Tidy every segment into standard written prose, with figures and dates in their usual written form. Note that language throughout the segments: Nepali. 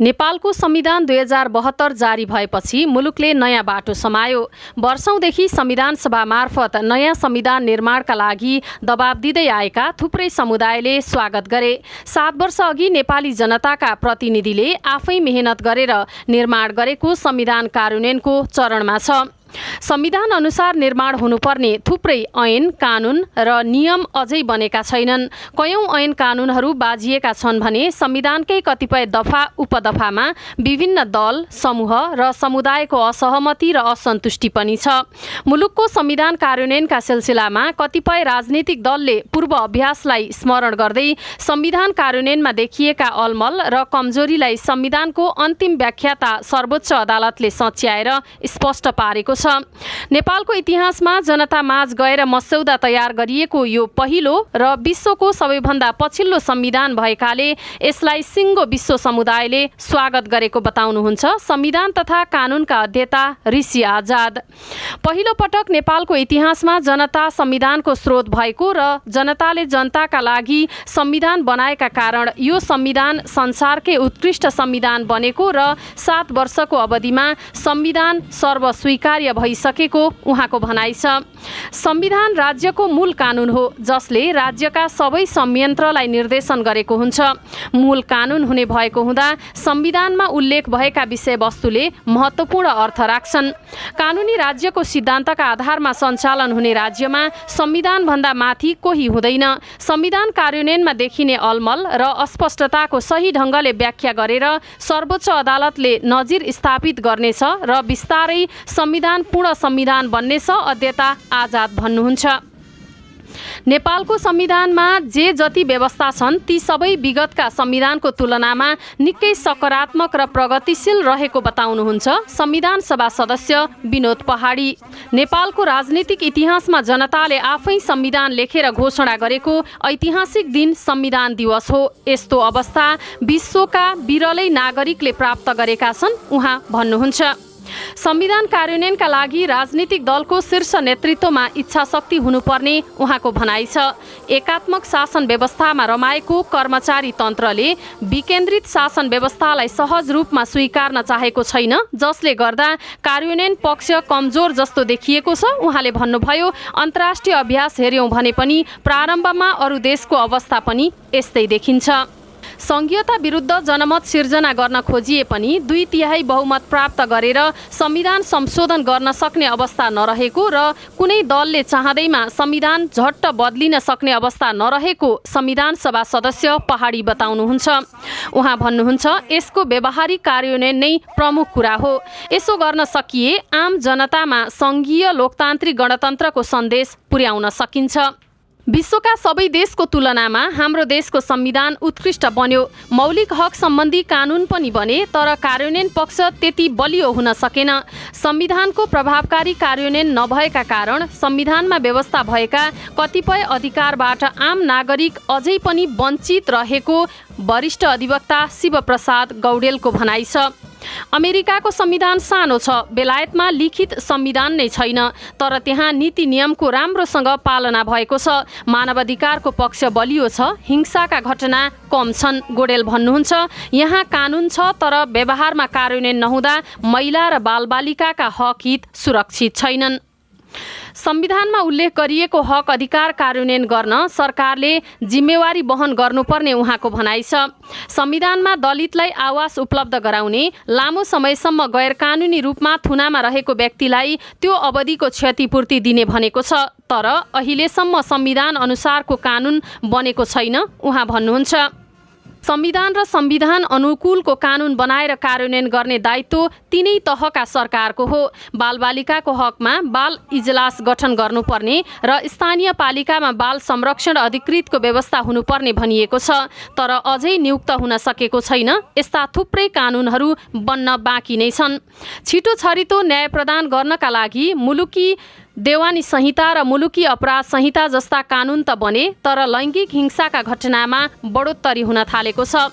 नेपालको संविधान 2072 जारी भएपछि मुलुकले नयाँ बाटो समायो। वर्षौंदेखि संविधान सभा मार्फत नयाँ संविधान निर्माणका लागि दबाब दिँदै आएका थुप्रै समुदायले स्वागत गरे। 7 वर्ष अघि नेपाली जनताका प्रतिनिधिले आफै मेहनत गरेर निर्माण गरेको संविधान कार्यान्वयनको चरणमा छ। संविधान अनुसार निर्माण हुनुपर्ने थुप्रै ऐन, कानून र नियम अझै बनेका छैनन्। कयौं ऐन कानूनहरू बाजिएका छन् भने संविधानकै कतिपय दफा उपदफामा विभिन्न दल, समूह र समुदायको असहमति र असन्तुष्टि पनि छ। मुलुकको संविधान कार्यान्वयनका सिलसिलामा कतिपय राजनीतिक दलले पूर्व अभ्यासलाई स्मरण गर्दै संविधान कार्यान्वयनमा देखिएका अलमल र कमजोरीलाई संविधानको अन्तिम व्याख्याता सर्वोच्च अदालतले सच्याएर स्पष्ट पारेको छ। नेपालको इतिहासमा जनता माझ गएर मस्यौदा तयार गरिएको यो पहिलो र विश्वको सबैभन्दा पछिल्लो संविधान भएकाले यसलाई सिङ्गो विश्व समुदायले स्वागत गरेको बताउनुहुन्छ संविधान तथा कानूनका अध्येता ऋषि आजाद। पहिलो पटक नेपालको इतिहासमा जनता संविधानको स्रोत भएको र जनताले जनताका लागि संविधान बनाएका कारण यो संविधान संसारकै उत्कृष्ट संविधान बनेको र 7 वर्षको अवधिमा संविधान सर्वस्वीकार्य भइसकेको उहाँको भनाइ छ। संविधान राज्यको मूल कानून हो जसले राज्यका सबै संयन्त्रलाई निर्देशन गरेको हुन्छ। मूल कानून हुने भएको हुँदा संविधानमा उल्लेख भएका विषयवस्तुले महत्त्वपूर्ण अर्थ राख्छन्। कानूनी राज्यको सिद्धान्तका आधारमा सञ्चालन हुने राज्यमा संविधान भन्दा माथि कोही हुँदैन। संविधान कार्यान्वयनमा देखिने अलमल र अस्पष्टताको सही ढङ्गले व्याख्या गरेर सर्वोच्च अदालतले नजिर स्थापित गर्नेछ र बिस्तारै संविधान पूर्ण संविधान बन्नेछ, अध्येता आजाद भन्नुहुन्छ। नेपालको संविधानमा जे जति व्यवस्था छन् ती सबै विगतका संविधानको तुलनामा निकै सकारात्मक र प्रगतिशील रहेको बताउनुहुन्छ संविधान सभा सदस्य विनोद पहाडी। नेपालको राजनीतिक इतिहासमा जनताले आफै संविधान लेखेर घोषणा गरेको ऐतिहासिक दिन संविधान दिवस हो। यस्तो अवस्था विश्वका बिरलै नागरिकले प्राप्त गरेका छन् उहाँ भन्नुहुन्छ। संविधान कार्यान्वयनका लागि राजनीतिक दलको शीर्ष नेतृत्वमा इच्छाशक्ति हुनुपर्ने उहाँको भनाइ छ। एकात्मक शासन व्यवस्थामा रमाएको कर्मचारी तन्त्रले विकेन्द्रित शासन व्यवस्थालाई सहज रूपमा स्वीकार्न चाहेको छैन, जसले गर्दा कार्यान्वयन पक्ष कमजोर जस्तो देखिएको छ। उहाँले भन्नुभयो, अन्तर्राष्ट्रिय अभ्यास हेर्यौं भने पनि प्रारम्भमा अरू देशको अवस्था पनि यस्तै देखिन्छ। संघीयता विरुद्ध जनमत सिर्जना गर्न खोजिए पनि 2/3 बहुमत प्राप्त गरेर संविधान संशोधन गर्न सक्ने अवस्था नरहेको र कुनै दलले चाहँदैमा संविधान झट्ट बदलिन सक्ने अवस्था नरहेको संविधान सभा सदस्य पहाडी बताउनुहुन्छ। उहाँ भन्नुहुन्छ, यसको व्यावहारिक कार्यान्वयन नै प्रमुख कुरा हो। यसो गर्न सकिए आम जनतामा संघीय लोकतान्त्रिक गणतन्त्रको सन्देश पुर्याउन सकिन्छ। विश्वका सबै देशको तुलनामा हाम्रो देशको संविधान उत्कृष्ट बन्यो। मौलिक हक सम्बन्धी कानून पनि बने, तर कार्यान्वयन पक्ष त्यति बलियो हुन सकेन। संविधानको प्रभावकारी कार्यान्वयन नभएका कारण संविधानमा व्यवस्था भएका कतिपय अधिकारबाट आम नागरिक अझै पनि वञ्चित रहेको वरिष्ठ अधिवक्ता शिवप्रसाद गौडेलको भनाइ छ। अमेरिकाको संविधान सानो छ, बेलायतमा लिखित संविधान नै छैन, तर त्यहाँ नीति नियमको राम्रोसँग पालना भएको छ। मानवाधिकारको पक्ष बलियो छ, हिंसाका घटना कम छन्। गोडेल भन्नुहुन्छ, यहाँ कानून छ तर व्यवहारमा कार्यान्वयन नहुँदा महिला र बालबालिकाका हक हित सुरक्षित छैनन्। संविधानमा उल्लेख गरिएको हक अधिकार कार्यान्वयन गर्न सरकारले जिम्मेवारी वहन गर्नुपर्ने उहाँको भनाइ छ। संविधानमा दलितलाई आवास उपलब्ध गराउने, लामो समयसम्म गैर कानुनी रूपमा थुनामा रहेको व्यक्तिलाई त्यो अवधिको क्षतिपूर्ति दिने भनेको छ, तर अहिलेसम्म संविधान अनुसारको कानून बनेको छैन उहाँ भन्नुहुन्छ। संविधान र संविधान अनुकूलको कानून बनाएर कार्यान्वयन गर्ने दायित्व तीनै तहका सरकारको हो। बालबालिकाको हकमा बाल इजलास गठन गर्नुपर्ने र स्थानीय पालिकामा बाल संरक्षण अधिकृतको व्यवस्था हुनुपर्ने भनिएको छ, तर अझै नियुक्त हुन सकेको छैन। यस्ता थुप्रै कानूनहरू बन्न बाँकी नै छन्। छिटो छरितो न्याय प्रदान गर्नका लागि मुलुकी देवानी संहिता र मुलुकी अपराध संहिता जस्ता कानून त बने, तर लैङ्गिक हिंसाका घटनामा बढोत्तरी हुन थालेको छ।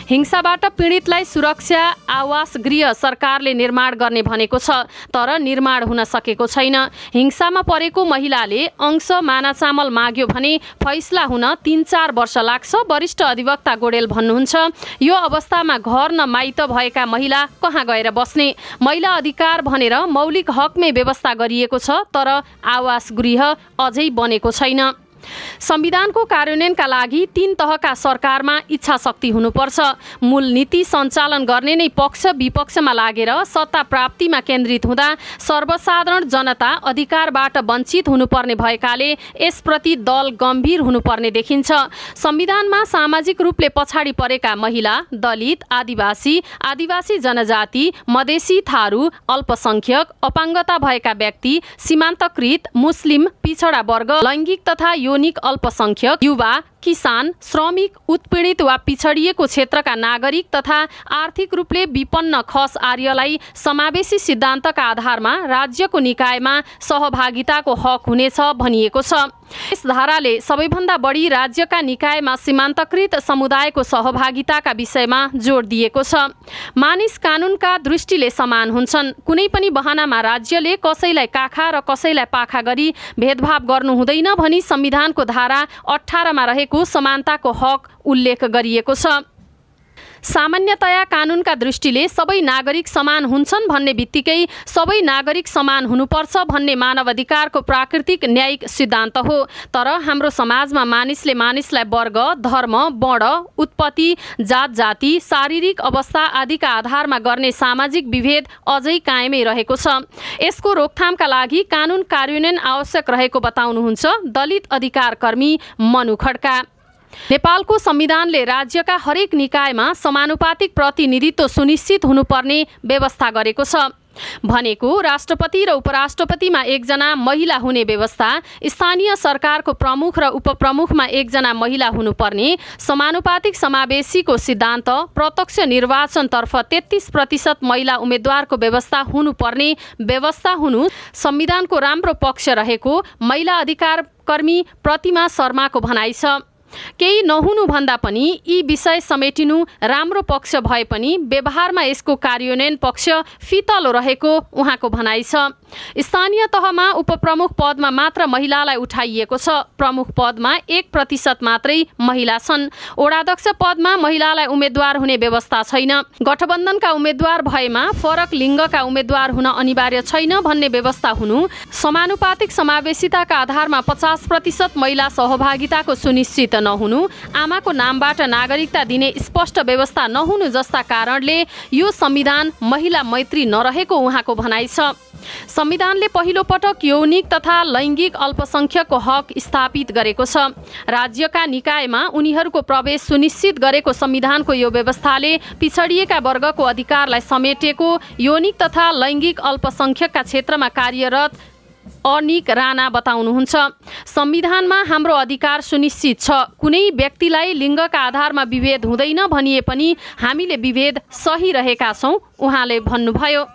हिंसाबाट पीडितलाई सुरक्षा आवास गृह सरकारले निर्माण गर्ने भनेको छ, तर निर्माण हुन सकेको छैन। हिंसामा परेको महिलाले अंश माना चामल माग्यो भने फैसला हुन 3-4 वर्ष लाग्छ। वरिष्ठ अधिवक्ता गोडेल भन्नुहुन्छ, यो अवस्थामा घर न माइत भएका महिला कहाँ गएर बस्ने? महिला अधिकार भनेर मौलिक हकमै व्यवस्था गरिएको छ, तर आवास गृह अझै बनेको छैन। संविधानको कार्यान्वयनका लागि 3 तहका सरकारमा इच्छा शक्ति हुनुपर्छ। मूल नीति सञ्चालन गर्ने नै पक्ष विपक्षमा लागेर सत्ता प्राप्तिमा केन्द्रित हुँदा सर्वसाधारण जनता अधिकारबाट वञ्चित हुनुपर्ने भएकाले यसप्रति दल गम्भीर हुनुपर्ने देखिन्छ। संविधानमा सामाजिक रूपले पछाडि परेका महिला, दलित, आदिवासी जनजाति, मधेसी, थारू, अल्पसंख्यक, अपाङ्गता भएका व्यक्ति, सीमान्तकृत, मुस्लिम, पिछडा वर्ग, लैङ्गिक तथा यौनिक अल्पसंख्यक, युवा, किसान, श्रमिक, उत्पीडित वा पिछडिएको क्षेत्रका नागरिक तथा आर्थिक रूपले विपन्न खस आर्यलाई समावेशी सिद्धान्तका आधारमा राज्यको निकायमा सहभागिताको हक हुनेछ भनिएको छ। यस धाराले सबैभन्दा बढी राज्यका निकायमा सीमान्तकृत समुदायको सहभागिताका विषयमा जोड दिएको छ। मानिस कानुनका दृष्टिले समान हुन्छन्। कुनै पनि बहानामा राज्यले कसैलाई काखा र कसैलाई पाखा गरी भेदभाव गर्नु हुँदैन भनी संविधानको धारा 18 मा रहेको समानताको हक उल्लेख गरिएको छ। सामान्यतया कानुनका दृष्टिले सबै नागरिक समान हुन्छन् भन्ने बित्तिकै सबै नागरिक समान हुनुपर्छ भन्ने मानव अधिकारको प्राकृतिक न्यायिक सिद्धान्त हो। तर हाम्रो समाजमा मानिसले मानिसलाई वर्ग, धर्म, वर्ण, उत्पत्ति, जात जाति, शारीरिक अवस्था आदिका आधारमा गर्ने सामाजिक विभेद अझै कायमै रहेको छ। यसको रोकथामका लागि कानुन कार्यान्वयन आवश्यक रहेको बताउनुहुन्छ दलित अधिकार कर्मी मनु खड्का। नेपालको संविधानले राज्यका हरेक निकायमा समानुपातिक प्रतिनिधित्व सुनिश्चित हुनुपर्ने व्यवस्था गरेको छ। भनेको राष्ट्रपति र उपराष्ट्रपतिमा 1 जना महिला हुने व्यवस्था, स्थानीय सरकारको प्रमुख र उपप्रमुखमा 1 जना महिला हुनुपर्ने, समानुपातिक समावेशीको सिद्धान्त, प्रत्यक्ष निर्वाचनतर्फ 33% महिला उम्मेद्वारको व्यवस्था हुनुपर्ने व्यवस्था हुनु संविधानको राम्रो पक्ष रहेको महिला अधिकार कर्मी प्रतिमा शर्माको भनाइ छ। केही नहुनुभन्दा पनि यी विषय समेटिनु राम्रो पक्ष भए पनि व्यवहारमा यसको कार्यान्वयन पक्ष फितलो रहेको उहाँको भनाइ छ। स्थानीय तहमा उपप्रमुख पदमा मात्र महिलालाई उठाइएको छ। प्रमुख पदमा 1% मात्रै महिला छन्। ओडाध्यक्ष पदमा महिलालाई उम्मेद्वार हुने व्यवस्था छैन। गठबन्धनका उम्मेद्वार भएमा फरक लिङ्गका उम्मेद्वार हुन अनिवार्य छैन भन्ने व्यवस्था हुनु, समानुपातिक समावेशिताका आधारमा 50% महिला सहभागिताको सुनिश्चित नहुनु, आमाको नामबाट नागरिकता दिने स्पष्ट व्यवस्था नहुनु जस्ता कारणले यो संविधान महिला मैत्री नरहेको उहाँको भनाइ छ। संविधानले पहिलो पटक यौनिक तथा लैङ्गिक अल्पसंख्यकको हक स्थापित गरेको छ। राज्यका निकायमा उनीहरूको प्रवेश सुनिश्चित गरेको संविधानको यो व्यवस्थाले पिछडिएका वर्गको अधिकारलाई समेटेको यौनिक तथा लैङ्गिक अल्पसंख्यकका क्षेत्रमा कार्यरत अनिक राणा बताउनुहुन्छ, संविधानमा हाम्रो अधिकार सुनिश्चित छ। कुनै व्यक्तिलाई लिङ्गका आधारमा विभेद हुँदैन भनिए पनि हामीले विभेद सही रहेका छौँ उहाँले भन्नुभयो।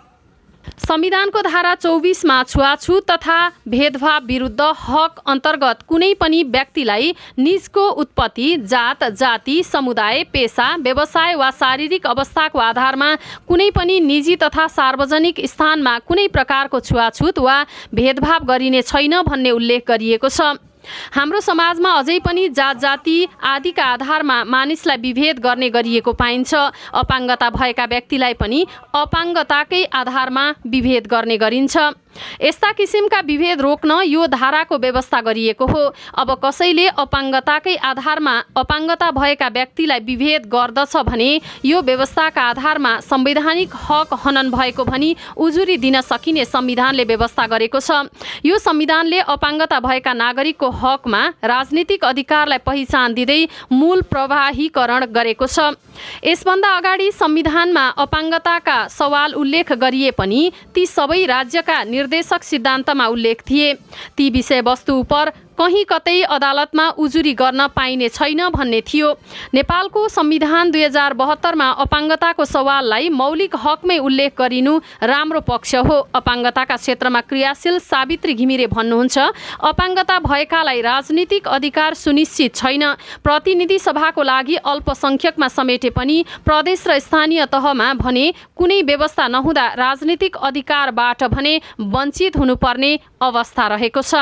संविधानको धारा 24 मा छुवाछुत तथा भेदभाव विरुद्ध हक अन्तर्गत कुनै पनि व्यक्तिलाई निजको उत्पत्ति, जात, जाति, समुदाय, पेशा, व्यवसाय वा शारीरिक अवस्थाको आधारमा कुनै पनि निजी तथा सार्वजनिक स्थानमा कुनै प्रकारको छुवाछुत वा भेदभाव गरिने छैन भन्ने उल्लेख गरिएको छ। हाम्रो समाजमा अझै पनि जात जाति आदिका आधारमा मानिसलाई विभेद गर्ने गरिएको पाइन्छ। अपाङ्गता भएका व्यक्तिलाई पनि अपाङ्गताकै आधारमा विभेद गर्ने गरिन्छ। यस्ता किसिमका विभेद रोक्न यो धाराको व्यवस्था गरिएको हो। अब कसैले अपाङ्गताकै आधारमा अपाङ्गता भएका व्यक्तिलाई विभेद गर्दछ भने यो व्यवस्थाका आधारमा संवैधानिक हक हनन भएको भनी उजुरी दिन सकिने संविधानले व्यवस्था गरेको छ। यो संविधानले अपाङ्गता भएका नागरिकको हकमा राजनीतिक अधिकारलाई पहिचान दिँदै मूल प्रवाहीकरण गरेको छ। यसभन्दा अगाडि संविधानमा अपाङ्गताका सवाल उल्लेख गरिए पनि ती सबै राज्यका निर्देशक सिद्धान्तमा उल्लेख थिए। ती विषयवस्तु उप कहीँ कतै अदालतमा उजुरी गर्न पाइने छैन भन्ने थियो। नेपालको संविधान 2072मा अपाङ्गताको सवाललाई मौलिक हकमै उल्लेख गरिनु राम्रो पक्ष हो। अपाङ्गताका क्षेत्रमा क्रियाशील सावित्री घिमिरे भन्नुहुन्छ, अपाङ्गता भएकालाई राजनीतिक अधिकार सुनिश्चित छैन। प्रतिनिधि सभाको लागि अल्पसंख्यकमा समेटे पनि प्रदेश र स्थानीय तहमा भने कुनै व्यवस्था नहुँदा राजनीतिक अधिकारबाट भने वञ्चित हुनुपर्ने अवस्था रहेको छ।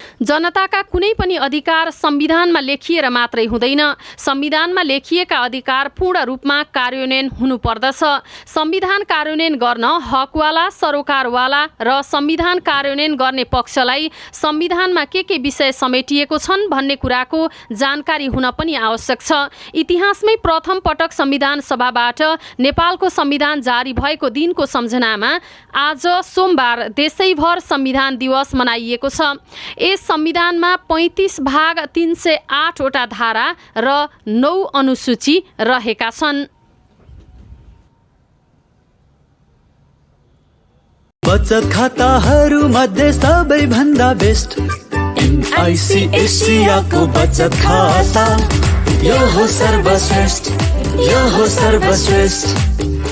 जनताका कुनै पनि अधिकार संविधानमा लेखिएर मात्रै हुँदैन। संविधानमा लेखिएका अधिकार पूर्ण रूपमा कार्यान्वयन हुनुपर्दछ। संविधान कार्यान्वयन गर्न हकवाला, सरोकारवाला र संविधान कार्यान्वयन गर्ने पक्षलाई संविधानमा के विषय समेटिएको छन् भन्ने कुराको जानकारी हुन पनि आवश्यक छ। इतिहासमै प्रथम पटक संविधान सभाबाट नेपालको संविधान जारी भएको दिनको सम्झनामा आज सोमबार देशैभर संविधान दिवस मनाइएको छ। यस संविधानमा 35 भाग 308 वटा धारा र 9 अनुसूची रहेका छन्। बचत खाताहरू मध्ये सबैभन्दा बेस्ट एनआईसी एसियाको बचत खाता, यो हो सर्वश्रेष्ठ, यो हो सर्वश्रेष्ठ।